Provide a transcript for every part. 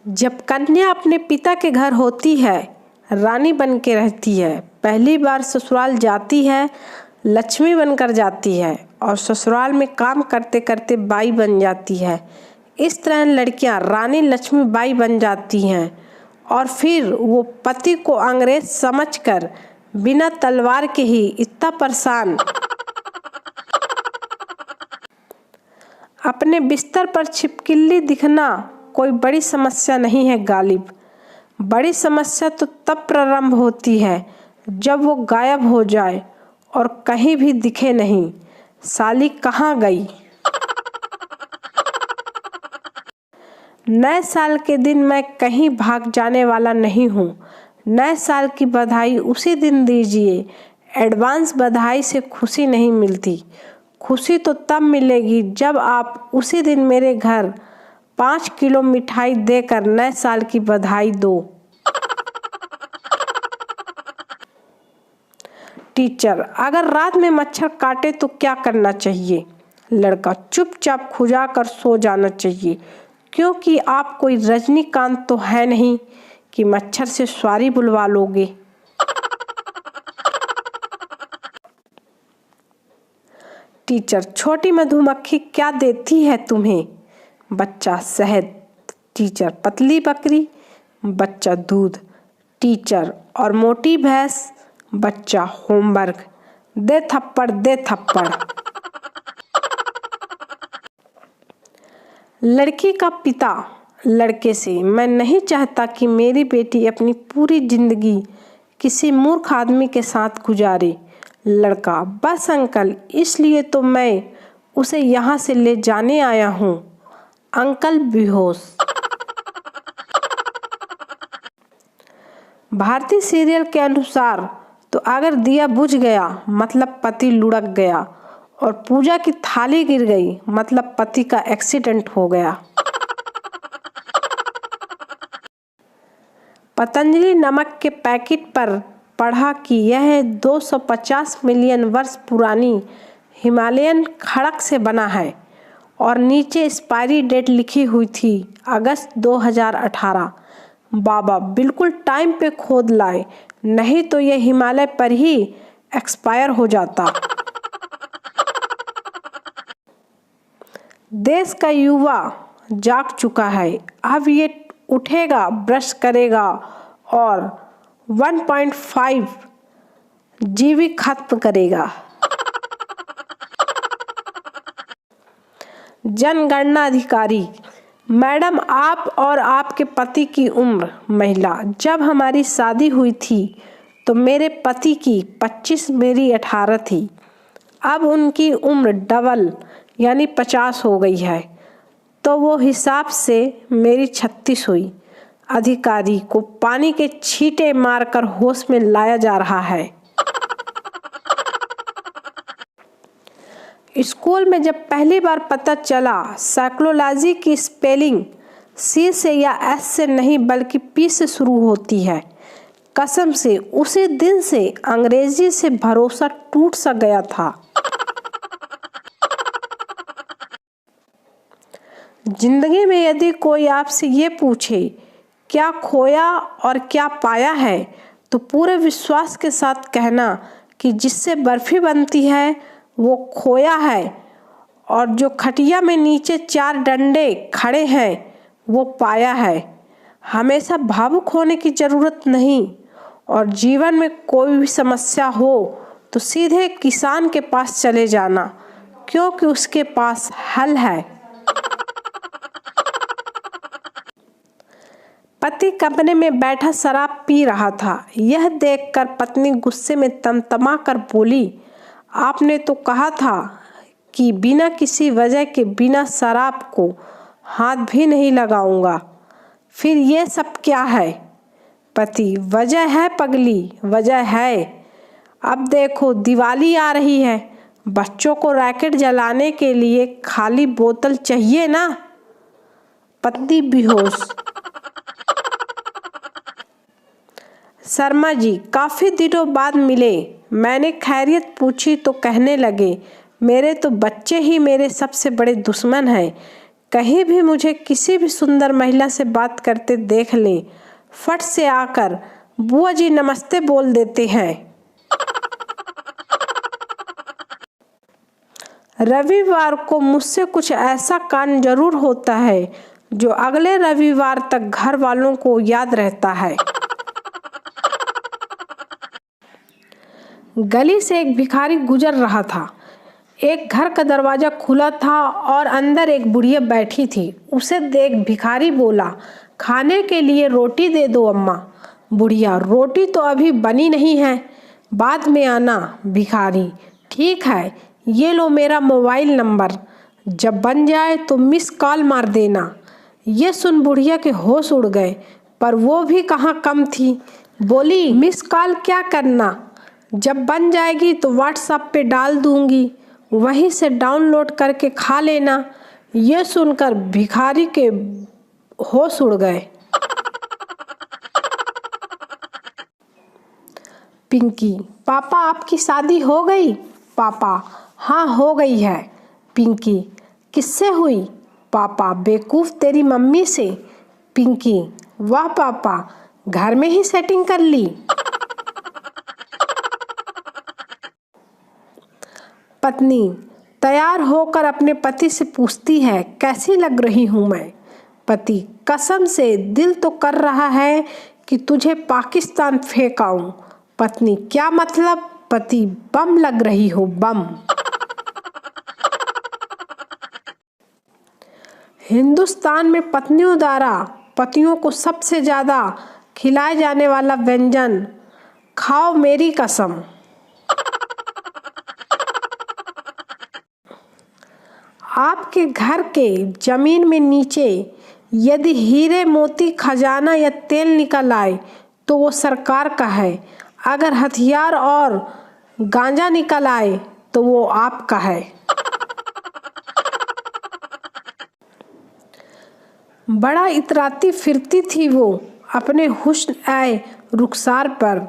जब कन्या अपने पिता के घर होती है, रानी बन के रहती है। पहली बार ससुराल जाती है, लक्ष्मी बनकर जाती है और ससुराल में काम करते करते बाई बन जाती है। इस तरह लड़कियां रानी लक्ष्मी बाई बन जाती हैं और फिर वो पति को अंग्रेज समझकर बिना तलवार के ही इतना परेशान अपने बिस्तर पर छिपकली दिखना कोई बड़ी समस्या नहीं है गालिब। बड़ी समस्या तो तब प्रारंभ होती है जब वो गायब हो जाए और कहीं भी दिखे नहीं। साली कहाँ गई? नए साल के दिन मैं कहीं भाग जाने वाला नहीं हूँ। नए साल की बधाई उसी दिन दीजिए। एडवांस बधाई से खुशी नहीं मिलती। खुशी तो तब मिलेगी जब आप उसी दिन मेरे घर 5 किलो मिठाई देकर नए साल की बधाई दो। टीचर, अगर रात में मच्छर काटे तो क्या करना चाहिए? लड़का, चुपचाप खुजा कर सो जाना चाहिए, क्योंकि आप कोई रजनीकांत तो है नहीं कि मच्छर से सवारी बुलवा लोगे। टीचर, छोटी मधुमक्खी क्या देती है तुम्हें? बच्चा, शहद। टीचर, पतली बकरी। बच्चा, दूध। टीचर, और मोटी भैंस? बच्चा, होमवर्क। दे थप्पड़, दे थप्पड़। लड़की का पिता लड़के से, मैं नहीं चाहता कि मेरी बेटी अपनी पूरी जिंदगी किसी मूर्ख आदमी के साथ गुजारे। लड़का, बस अंकल, इसलिए तो मैं उसे यहाँ से ले जाने आया हूँ। अंकल बेहोश। भारतीय सीरियल के अनुसार तो अगर दिया बुझ गया मतलब पति लुढ़क गया और पूजा की थाली गिर गई मतलब पति का एक्सीडेंट हो गया। पतंजलि नमक के पैकेट पर पढ़ा कि यह 250 मिलियन वर्ष पुरानी हिमालयन खड़क से बना है और नीचे एक्सपायरी डेट लिखी हुई थी अगस्त 2018। बाबा बिल्कुल टाइम पे खोद लाए, नहीं तो यह हिमालय पर ही एक्सपायर हो जाता। देश का युवा जाग चुका है, अब ये उठेगा, ब्रश करेगा और 1.5 जीबी खत्म करेगा। जनगणना अधिकारी, मैडम, आप और आपके पति की उम्र? महिला, जब हमारी शादी हुई थी तो मेरे पति की 25, मेरी 18 थी। अब उनकी उम्र डबल यानी 50 हो गई है, तो वो हिसाब से मेरी 36 हुई। अधिकारी को पानी के छींटे मारकर होश में लाया जा रहा है। स्कूल में जब पहली बार पता चला साइकोलॉजी की स्पेलिंग सी से या एस से नहीं बल्कि पी से शुरू होती है, कसम से उसी दिन से अंग्रेजी से भरोसा टूट सा गया था। जिंदगी में यदि कोई आपसे ये पूछे क्या खोया और क्या पाया है, तो पूरे विश्वास के साथ कहना कि जिससे बर्फी बनती है वो खोया है और जो खटिया में नीचे 4 डंडे खड़े हैं वो पाया है। हमेशा भावुक होने की ज़रूरत नहीं, और जीवन में कोई भी समस्या हो तो सीधे किसान के पास चले जाना, क्योंकि उसके पास हल है। पति कमरे में बैठा शराब पी रहा था। यह देखकर पत्नी गुस्से में तमतमा कर बोली, आपने तो कहा था कि बिना किसी वजह के बिना शराब को हाथ भी नहीं लगाऊंगा, फिर ये सब क्या है? पति, वजह है पगली, वजह है। अब देखो दिवाली आ रही है, बच्चों को रैकेट जलाने के लिए खाली बोतल चाहिए ना। पत्नी बेहोश। शर्मा जी काफ़ी दिनों बाद मिले, मैंने खैरियत पूछी तो कहने लगे मेरे तो बच्चे ही मेरे सबसे बड़े दुश्मन हैं, कहीं भी मुझे किसी भी सुंदर महिला से बात करते देख लें, फट से आकर बुआ जी नमस्ते बोल देते हैं। रविवार को मुझसे कुछ ऐसा कांड जरूर होता है जो अगले रविवार तक घर वालों को याद रहता है। गली से एक भिखारी गुजर रहा था। एक घर का दरवाजा खुला था और अंदर एक बुढ़िया बैठी थी। उसे देख भिखारी बोला, खाने के लिए रोटी दे दो अम्मा। बुढ़िया, रोटी तो अभी बनी नहीं है, बाद में आना। भिखारी, ठीक है, ये लो मेरा मोबाइल नंबर, जब बन जाए तो मिस कॉल मार देना। ये सुन बुढ़िया के होश उड़ गए, पर वो भी कहाँ कम थी। बोली, मिस कॉल क्या करना, जब बन जाएगी तो व्हाट्सएप पे डाल दूंगी, वहीं से डाउनलोड करके खा लेना। ये सुनकर भिखारी के होश उड़ गए। पिंकी, पापा आपकी शादी हो गई? पापा, हाँ हो गई है। पिंकी, किससे हुई? पापा, बेवकूफ़ तेरी मम्मी से। पिंकी, वाह पापा, घर में ही सेटिंग कर ली। पत्नी तैयार होकर अपने पति से पूछती है, कैसी लग रही हूँ मैं? पति, कसम से दिल तो कर रहा है कि तुझे पाकिस्तान फेंक आऊं। पत्नी, क्या मतलब? पति, बम लग रही हो, बम। हिंदुस्तान में पत्नियों द्वारा पतियों को सबसे ज़्यादा खिलाए जाने वाला व्यंजन, खाओ मेरी कसम। आपके घर के जमीन में नीचे यदि हीरे मोती खजाना या तेल निकल आए तो वो सरकार का है। अगर हथियार और गांजा निकल आए तो वो आपका है। बड़ा इतराती फिरती थी वो अपने हुस्न आए रुखसार पर,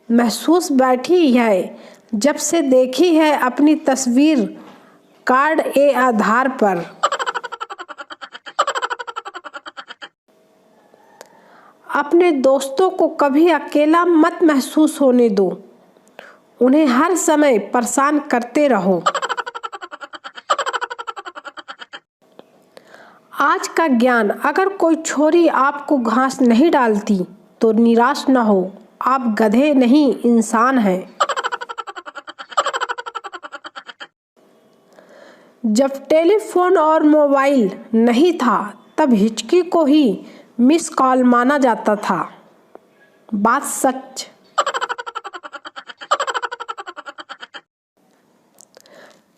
महसूस बैठी है जब से देखी है अपनी तस्वीर कार्ड ए आधार पर। अपने दोस्तों को कभी अकेला मत महसूस होने दो, उन्हें हर समय परेशान करते रहो। आज का ज्ञान, अगर कोई छोरी आपको घास नहीं डालती तो निराश न हो, आप गधे नहीं इंसान हैं। जब टेलीफोन और मोबाइल नहीं था तब हिचकी को ही मिस कॉल माना जाता था। बात सच।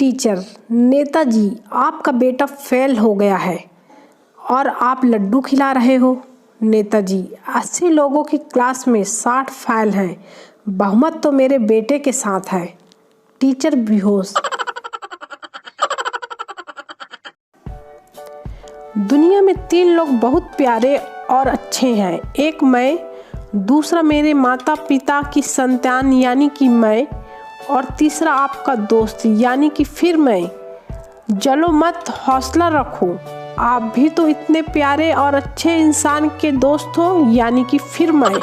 टीचर, नेताजी आपका बेटा फेल हो गया है और आप लड्डू खिला रहे हो। नेताजी, 80 लोगों की क्लास में 60 फेल हैं, बहुमत तो मेरे बेटे के साथ है। टीचर बेहोश। दुनिया में 3 लोग बहुत प्यारे और अच्छे हैं, एक मैं, दूसरा मेरे माता पिता की संतान यानी कि मैं, और तीसरा आपका दोस्त यानी कि फिर मैं। जलो मत, हौसला रखो, आप भी तो इतने प्यारे और अच्छे इंसान के दोस्त हो यानी कि फिर मैं।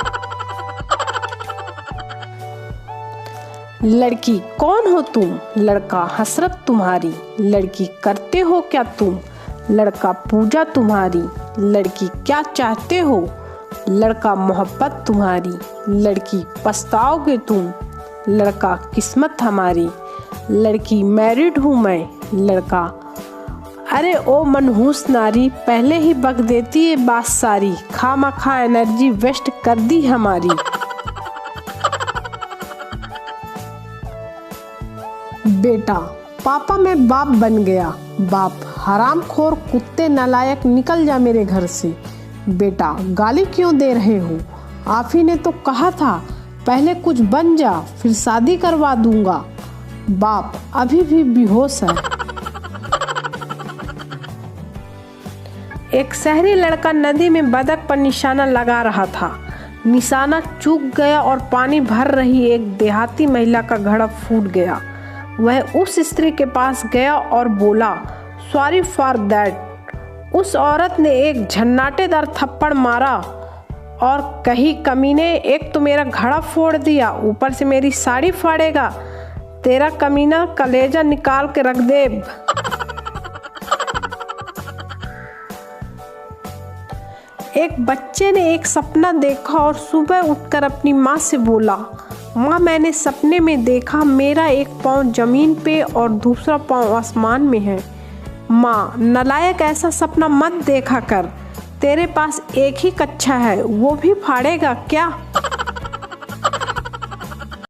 लड़की, कौन हो तुम? लड़का, हसरत तुम्हारी। लड़की, करते हो क्या तुम? लड़का, पूजा तुम्हारी। लड़की, क्या चाहते हो? लड़का, मोहब्बत तुम्हारी। लड़की, पछताओगे तुम। लड़का, किस्मत हमारी। लड़की, मैरिड हूँ मैं। लड़का, अरे ओ मनहूस नारी, पहले ही बक देती है बात सारी, खामखा एनर्जी वेस्ट कर दी हमारी। बेटा, पापा मैं बाप बन गया। बाप, हरामखोर कुत्ते नालायक, निकल जा मेरे घर से। बेटा, गाली क्यों दे रहे हो? आप ही ने तो कहा था पहले कुछ बन जा फिर शादी करवा दूंगा। बाप अभी भी बेहोश है। एक शहरी लड़का नदी में बतख पर निशाना लगा रहा था। निशाना चूक गया और पानी भर रही एक देहाती महिला का घड़ा फूट गया। वह उस स्त्री के पास गया और बोला, सॉरी फॉर दैट। उस औरत ने एक झन्नाटेदार थप्पड़ मारा और कही, कमीने, एक तो मेरा घड़ा फोड़ दिया, ऊपर से मेरी साड़ी फाड़ेगा। तेरा कमीना कलेजा निकाल के रख दे। एक बच्चे ने एक सपना देखा और सुबह उठकर अपनी माँ से बोला, माँ, मैंने सपने में देखा मेरा एक पाँव जमीन पे और दूसरा पाँव आसमान में है। माँ, नालायक, ऐसा सपना मत देखा कर। तेरे पास एक ही कच्छा है, वो भी फाड़ेगा क्या?